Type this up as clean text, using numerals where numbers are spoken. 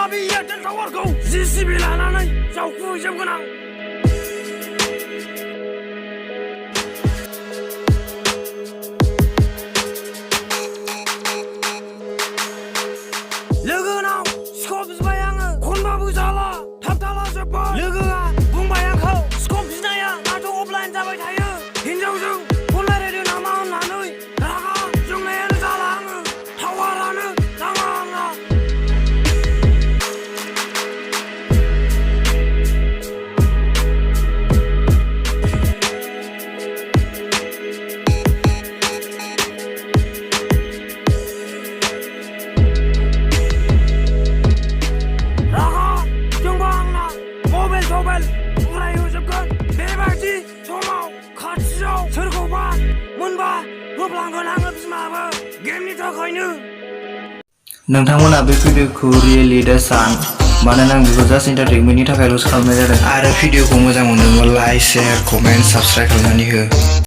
लाबोयो एटेल टावारखौ जिसिबि लानानै जावखुहैजोबगोन आं लोगोनाव स्कप बिबाय आङो खनबाबो जाला थाबथाला जोब्बाय लोगोआ बुंबाय आंखौ स्कप बिनाया माथो अफलाइन जाबाय थायो हिनजावजों फन रायलायदो नामा होननानै रागा जोंनायानो जाला आङो टावारानो नाङा आंना उरायहोजोबगोन बेबायदि समाव खाथियाव सोरखौबा मोनबा होफ्लांगोन आङो बिमाबो गेमनि थाखायनो नोंथांमोना बे भिडिअखौ रियेलि दा सान मानोना आं बेखौ जास्ट एन्टारटेनमेन्टनि थाखायल'सो खालामनाय जादों आरो भिडिअखौ मोजां मोनदोंबा लाइक शेयार कमेन्ट साबस्क्राइब खालामनानै हो